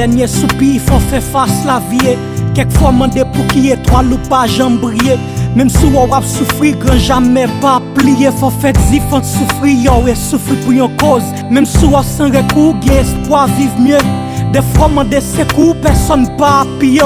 dernier soupir, faut faire face la vie. Quelquefois mandé pour qui est toi ou pas jambrier. Même si on a souffrir, grand jamais pas plier. Faut faire différent souffrir, yo, et souffrir pour une cause. Même si on sans recours, il y a espoir vivre mieux. Des fois, mandé secours, personne pas piller.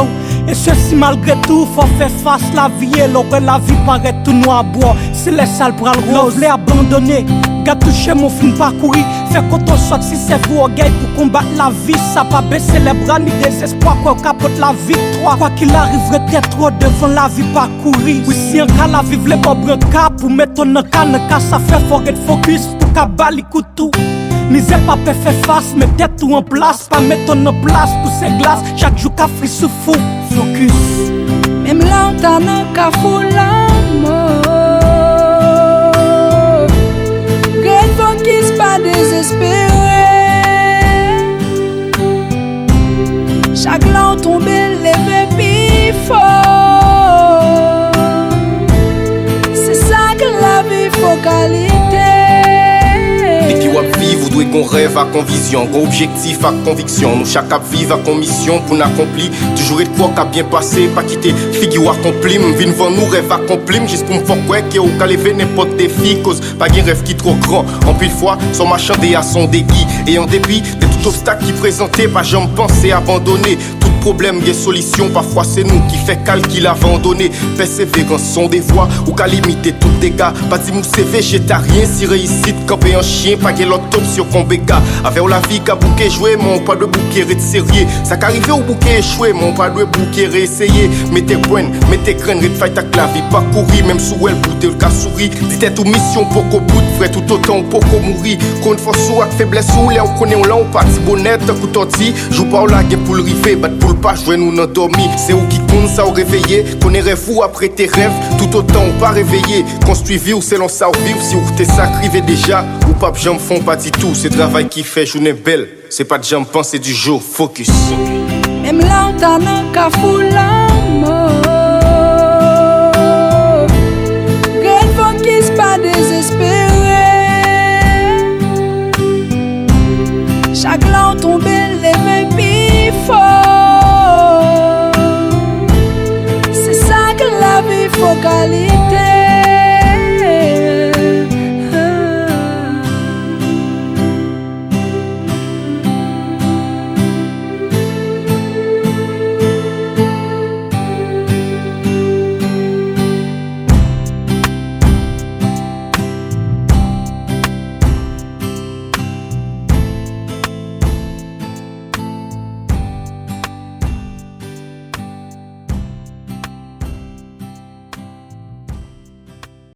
Et ceci malgré tout, faut faire face la vie. L'autre la vie paraît tout noir à boire. C'est les salles pour le rose. L'ai abandonné, gars touché mon film parcouru. Fait quand on sort si c'est vous au gars pour combattre la vie. Ça pas baisser les bras ni désespoir. Quoi capote la victoire. Quoi qu'il arrive, très trop devant la vie parcourue. Oui, si un cas la vivre les bobres un cas pour mettre ton canne. Car ça fait forget focus pour qu'abali tout. Misère pas peut faire face, mais tête tout en place. Pas mettre ton en place pour ces glaces. Chaque jour qu'a fri sous fou. Focus. Même là t'as un qu'a fou l'amour. Great focus pas désespéré. Chaque là tombe levé puis fort. C'est ça que la vie faut qualité. Depuis wap vive, vous devez qu'on rêve à conviction, qu'on objectif à conviction. Nous chaque vive à commission pour n'accomplir. Toujours être quoi qu'a bien passé, pas quitter figure accompli. M'vin vend nous rêve accompli, juste pour m'faire quoi que ou qu'à lever n'importe défi. Cause pas un rêve qui trop grand. En pile fois, son machin à son déguis. Et en dépit de tout obstacle qui présentait, pas jamais pensé abandonner. Tout problème, des solutions, parfois c'est nous qui fait calcul abandonné. Persévérance sont des voies ou qu'à limiter tout dégâts. Pas dit mou c'est végétarien, si réussite, camper un chien, pas que l'autre option qu'on béga. Avec la vie qu'a bouquet joué, mon pas de bouquet sérieux. Ça qu'arrive au bouquet échoué, mon pas de bouquet réessayer. Mettez points, mettez graines, fight avec la vie, pas courir, même sous elle, bouter le cas souris. Dites tout mission pour qu'au bout, frère tout autant pour qu'on mourir. Qu'on force ou avec faiblesse ou là, on connaît, on l'a, on parti bonnette, coup torti. Joue pas au lague pour le river, bat pour le pas jouer nous n'en dormi. C'est où qui compte ça au réveillé. Qu'on est rêve ou après tes rêves, tout autant ou pas réveillé. Construit vie ou selon ça ou vivre, si ou t'es sacrivé déjà. Ou pas j'en font pas du tout, c'est travail qui fait journée belle. C'est pas de j'en pense, c'est du jour, focus. Même là t'as un qu'a fou l'amour.